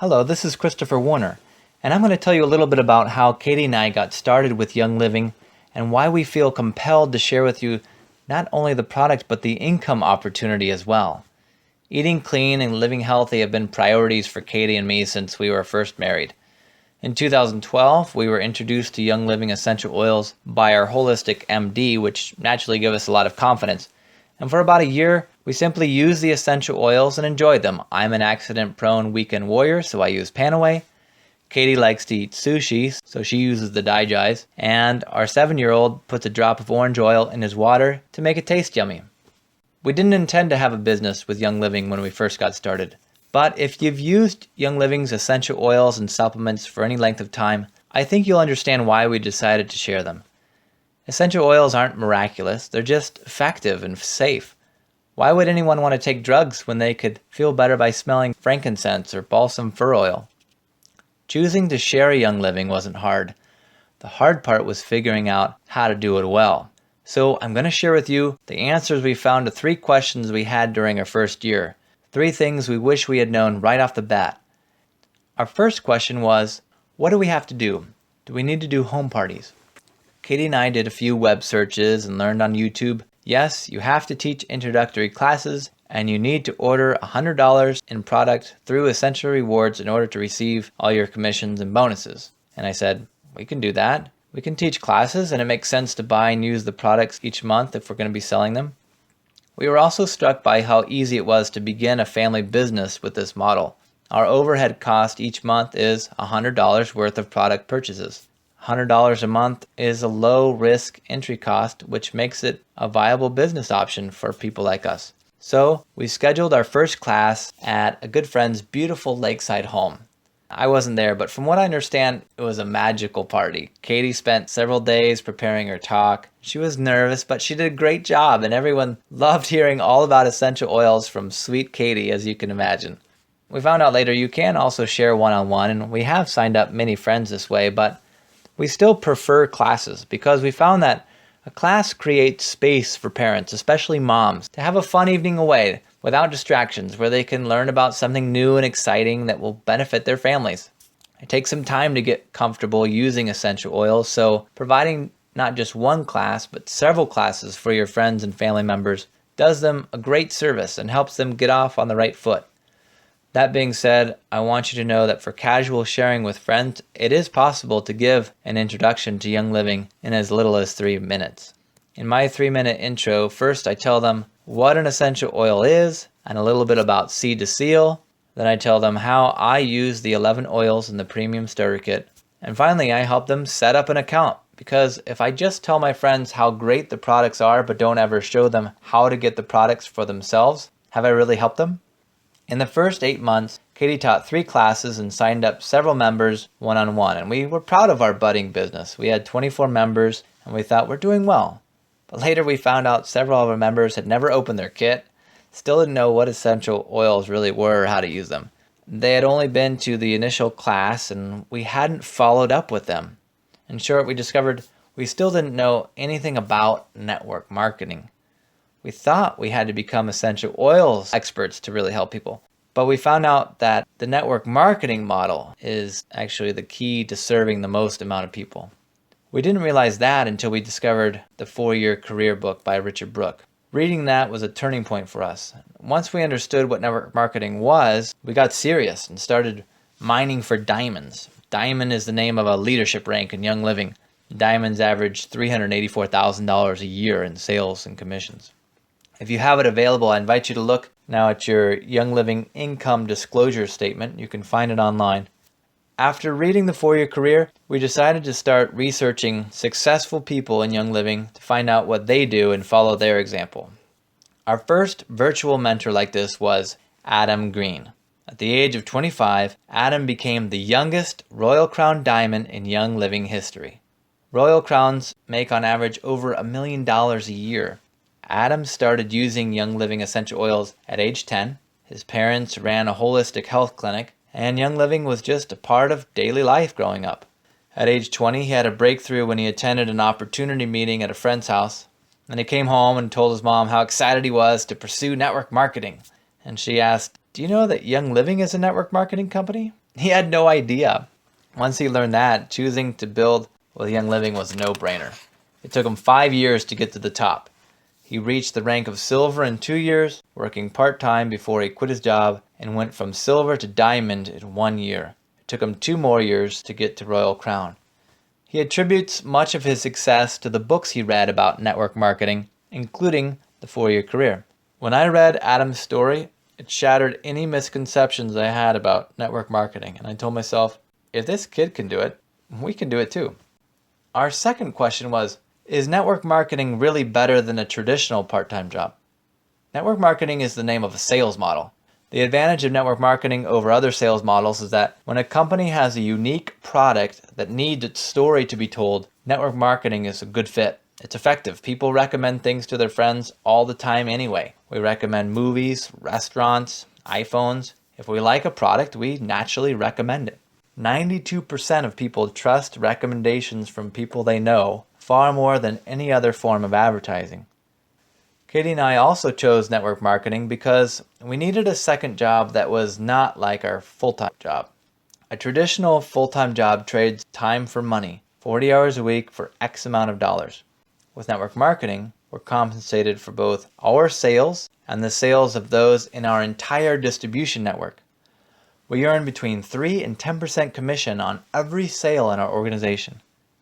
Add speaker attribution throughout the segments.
Speaker 1: Hello, this is Christopher Warner, and I'm going to tell you a little bit about how Katie and I got started with Young Living and why we feel compelled to share with you not only the product but the income opportunity as well. Eating clean and living healthy have been priorities for Katie and me since we were first married. In 2012, we were introduced to Young Living essential oils by our holistic MD, which naturally gave us a lot of confidence. And for about a year, we simply used the essential oils and enjoyed them. I'm an accident-prone weekend warrior, so I use Panaway. Katie likes to eat sushi, so she uses the Digis. And our 7-year-old puts a drop of orange oil in his water to make it taste yummy. We didn't intend to have a business with Young Living when we first got started. But if you've used Young Living's essential oils and supplements for any length of time, I think you'll understand why we decided to share them. Essential oils aren't miraculous, they're just effective and safe. Why would anyone want to take drugs when they could feel better by smelling frankincense or balsam fir oil? Choosing to share Young Living wasn't hard. The hard part was figuring out how to do it well. So I'm going to share with you the answers we found to 3 questions we had during our first year. 3 things we wish we had known right off the bat. Our first question was, what do we have to do? Do we need to do home parties? Katie and I did a few web searches and learned on YouTube, yes, you have to teach introductory classes and you need to order $100 in product through Essential Rewards in order to receive all your commissions and bonuses. And I said, we can do that. We can teach classes and it makes sense to buy and use the products each month if we're going to be selling them. We were also struck by how easy it was to begin a family business with this model. Our overhead cost each month is $100 worth of product purchases. $100 a month is a low-risk entry cost, which makes it a viable business option for people like us. So we scheduled our first class at a good friend's beautiful lakeside home. I wasn't there, but from what I understand, it was a magical party. Katie spent several days preparing her talk. She was nervous, but she did a great job, and everyone loved hearing all about essential oils from sweet Katie, as you can imagine. We found out later you can also share one-on-one, and we have signed up many friends this way, but we still prefer classes because we found that a class creates space for parents, especially moms, to have a fun evening away without distractions where they can learn about something new and exciting that will benefit their families. It takes some time to get comfortable using essential oils, so providing not just one class but several classes for your friends and family members does them a great service and helps them get off on the right foot. That being said, I want you to know that for casual sharing with friends, it is possible to give an introduction to Young Living in as little as 3 minutes. In my 3-minute intro, first I tell them what an essential oil is and a little bit about seed to seal. Then I tell them how I use the 11 oils in the premium starter kit. And finally, I help them set up an account, because if I just tell my friends how great the products are but don't ever show them how to get the products for themselves, have I really helped them? In the first 8 months, Katie taught 3 classes and signed up several members one-on-one, and we were proud of our budding business. We had 24 members, and we thought we're doing well. But later we found out several of our members had never opened their kit, still didn't know what essential oils really were or how to use them. They had only been to the initial class, and we hadn't followed up with them. In short, we discovered we still didn't know anything about network marketing. We thought we had to become essential oils experts to really help people. But we found out that the network marketing model is actually the key to serving the most amount of people. We didn't realize that until we discovered the 4-year career book by Richard Brooke. Reading that was a turning point for us. Once we understood what network marketing was, we got serious and started mining for diamonds. Diamond is the name of a leadership rank in Young Living. Diamonds average $384,000 a year in sales and commissions. If you have it available, I invite you to look now at your Young Living income disclosure statement. You can find it online. After reading the 4-year career, we decided to start researching successful people in Young Living to find out what they do and follow their example. Our first virtual mentor like this was Adam Green. At the age of 25, Adam became the youngest Royal Crown Diamond in Young Living history. Royal Crowns make on average over $1 million a year. Adam started using Young Living essential oils at age 10. His parents ran a holistic health clinic, and Young Living was just a part of daily life growing up. At age 20, he had a breakthrough when he attended an opportunity meeting at a friend's house. Then he came home and told his mom how excited he was to pursue network marketing. And she asked, "Do you know that Young Living is a network marketing company?" He had no idea. Once he learned that, choosing to build with Young Living was a no-brainer. It took him 5 years to get to the top. He reached the rank of silver in 2 years, working part-time before he quit his job and went from silver to diamond in 1 year. It took him 2 more years to get to Royal Crown. He attributes much of his success to the books he read about network marketing, including The 4-Year Career. When I read Adam's story, it shattered any misconceptions I had about network marketing, and I told myself, if this kid can do it, we can do it too. Our second question was, is network marketing really better than a traditional part-time job? Network marketing is the name of a sales model. The advantage of network marketing over other sales models is that when a company has a unique product that needs its story to be told, network marketing is a good fit. It's effective. People recommend things to their friends all the time anyway. We recommend movies, restaurants, iPhones. If we like a product, we naturally recommend it. 92% of people trust recommendations from people they know far more than any other form of advertising. Katie and I also chose network marketing because we needed a second job that was not like our full-time job. A traditional full-time job trades time for money, 40 hours a week for X amount of dollars. With network marketing, we're compensated for both our sales and the sales of those in our entire distribution network. We earn between 3 and 10% commission on every sale in our organization.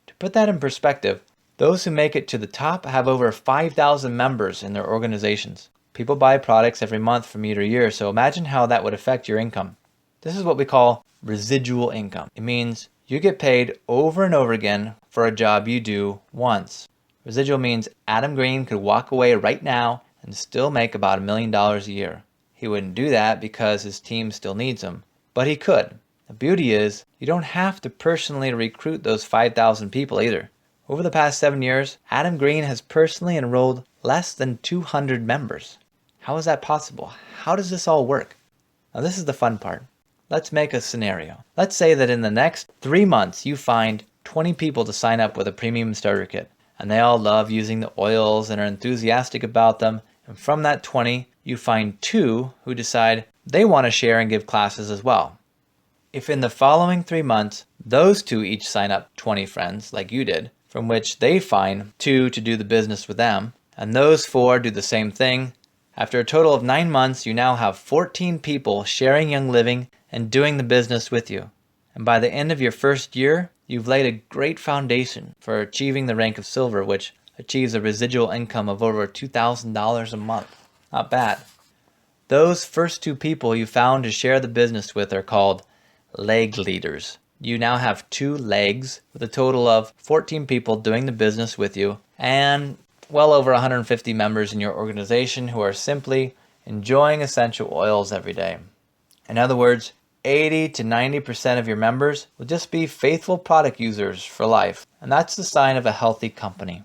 Speaker 1: To put that in perspective, those who make it to the top have over 5,000 members in their organizations. People buy products every month from year to year, so imagine how that would affect your income. This is what we call residual income. It means you get paid over and over again for a job you do once. Residual means Adam Green could walk away right now and still make about $1 million a year. He wouldn't do that because his team still needs him, but he could. The beauty is, you don't have to personally recruit those 5,000 people either. Over the past 7 years, Adam Green has personally enrolled less than 200 members. How is that possible? How does this all work? Now this is the fun part. Let's make a scenario. Let's say that in the next 3 months you find 20 people to sign up with a premium starter kit, and they all love using the oils and are enthusiastic about them, and from that 20 you find 2 who decide they want to share and give classes as well. If in the following 3 months those 2 each sign up 20 friends like you did, from which they find 2 to do the business with them, and those 4 do the same thing, after a total of 9 months you now have 14 people sharing Young Living and doing the business with you. And by the end of your first year, you've laid a great foundation for achieving the rank of silver, which achieves a residual income of over $2,000 a month. Not bad. Those first 2 people you found to share the business with are called leg leaders. You now have 2 legs with a total of 14 people doing the business with you and well over 150 members in your organization who are simply enjoying essential oils every day. In other words, 80 to 90% of your members will just be faithful product users for life, and that's the sign of a healthy company.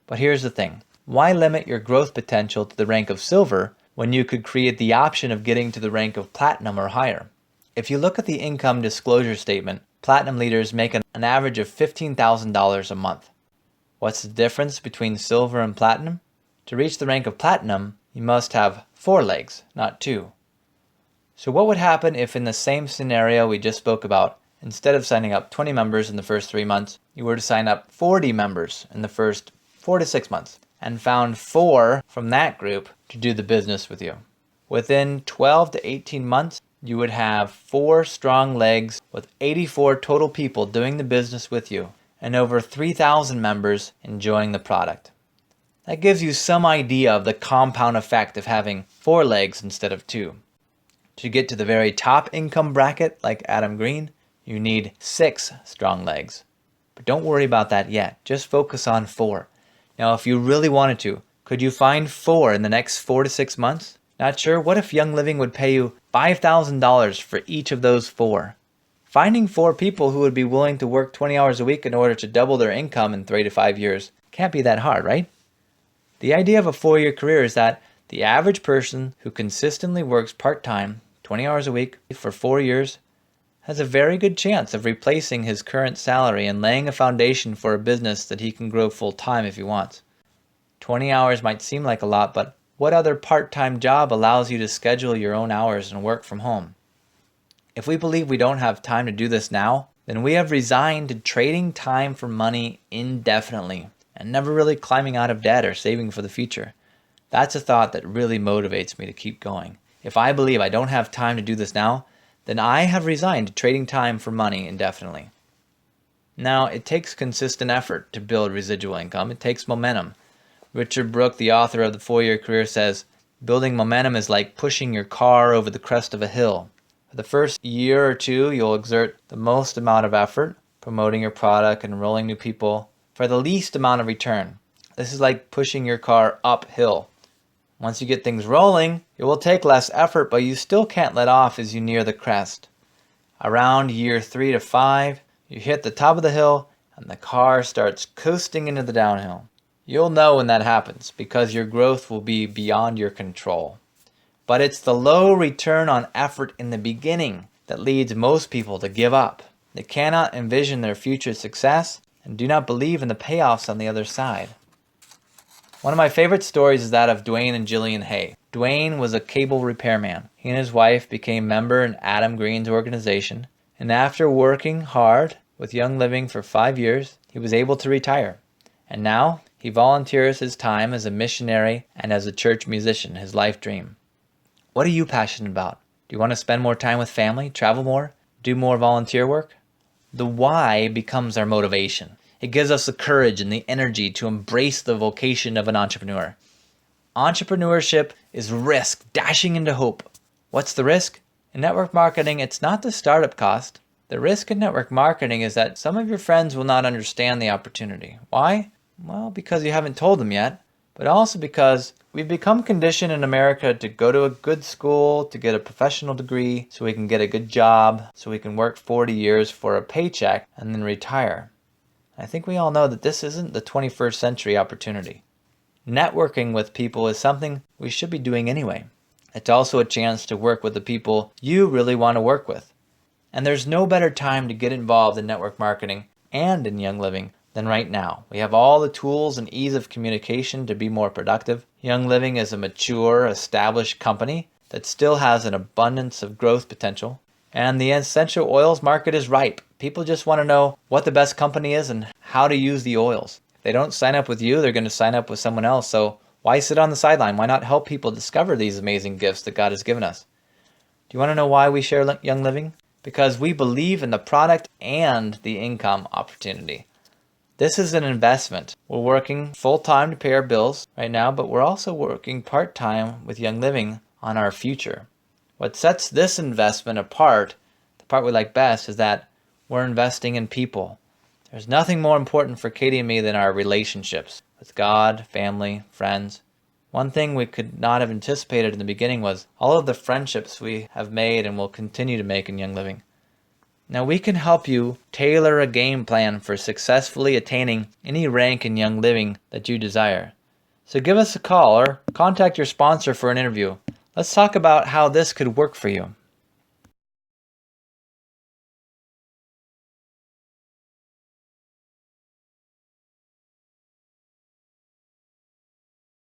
Speaker 1: But here's the thing. Why limit your growth potential to the rank of silver when you could create the option of getting to the rank of platinum or higher? If you look at the income disclosure statement, platinum leaders make an average of $15,000 a month. What's the difference between silver and platinum? To reach the rank of platinum, you must have 4 legs, not 2. So what would happen if in the same scenario we just spoke about, instead of signing up 20 members in the first 3 months, you were to sign up 40 members in the first 4 to 6 months, and found 4 from that group to do the business with you? Within 12 to 18 months, you would have 4 strong legs with 84 total people doing the business with you and over 3,000 members enjoying the product. That gives you some idea of the compound effect of having 4 legs instead of 2. To get to the very top income bracket like Adam Green, you need 6 strong legs. But don't worry about that yet. Just focus on 4. Now, if you really wanted to, could you find 4 in the next 4 to 6 months? Not sure? What if Young Living would pay you $5,000 for each of those 4? Finding 4 people who would be willing to work 20 hours a week in order to double their income in 3 to 5 years can't be that hard, right? The idea of a 4-year career is that the average person who consistently works part-time, 20 hours a week for 4 years, has a very good chance of replacing his current salary and laying a foundation for a business that he can grow full-time if he wants. 20 hours might seem like a lot, but what other part-time job allows you to schedule your own hours and work from home? If we believe we don't have time to do this now, then we have resigned to trading time for money indefinitely and never really climbing out of debt or saving for the future. That's a thought that really motivates me to keep going. If I believe I don't have time to do this now, then I have resigned to trading time for money indefinitely. Now, it takes consistent effort to build residual income. It takes momentum. Richard Brooke, the author of The 4-Year Career, says, building momentum is like pushing your car over the crest of a hill. For the first year or two, you'll exert the most amount of effort, promoting your product and enrolling new people, for the least amount of return. This is like pushing your car uphill. Once you get things rolling, it will take less effort, but you still can't let off as you near the crest. Around year 3 to 5, you hit the top of the hill and the car starts coasting into the downhill. You'll know when that happens because your growth will be beyond your control. But it's the low return on effort in the beginning that leads most people to give up. They cannot envision their future success and do not believe in the payoffs on the other side. One of my favorite stories is that of Dwayne and Jillian Hay. Dwayne was a cable repairman. He and his wife became member in Adam Green's organization, and after working hard with Young Living for 5 years, he was able to retire. And now he volunteers his time as a missionary and as a church musician, his life dream. What are you passionate about? Do you want to spend more time with family, travel more, do more volunteer work? The why becomes our motivation. It gives us the courage and the energy to embrace the vocation of an entrepreneur. Entrepreneurship is risk, dashing into hope. What's the risk? In network marketing, it's not the startup cost. The risk in network marketing is that some of your friends will not understand the opportunity. Why? Well, because you haven't told them yet, but also because we've become conditioned in America to go to a good school, to get a professional degree, so we can get a good job, so we can work 40 years for a paycheck and then retire. I think we all know that this isn't the 21st century opportunity. Networking with people is something we should be doing anyway. It's also a chance to work with the people you really want to work with. And there's no better time to get involved in network marketing and in Young Living than right now. We have all the tools and ease of communication to be more productive. Young Living is a mature, established company that still has an abundance of growth potential. And the essential oils market is ripe. People just want to know what the best company is and how to use the oils. If they don't sign up with you, they're going to sign up with someone else. So why sit on the sideline? Why not help people discover these amazing gifts that God has given us? Do you want to know why we share Young Living? Because we believe in the product and the income opportunity. This is an investment. We're working full-time to pay our bills right now, but we're also working part-time with Young Living on our future. What sets this investment apart, the part we like best, is that we're investing in people. There's nothing more important for Katie and me than our relationships with God, family, friends. One thing we could not have anticipated in the beginning was all of the friendships we have made and will continue to make in Young Living. Now we can help you tailor a game plan for successfully attaining any rank in Young Living that you desire. So give us a call or contact your sponsor for an interview. Let's talk about how this could work for you.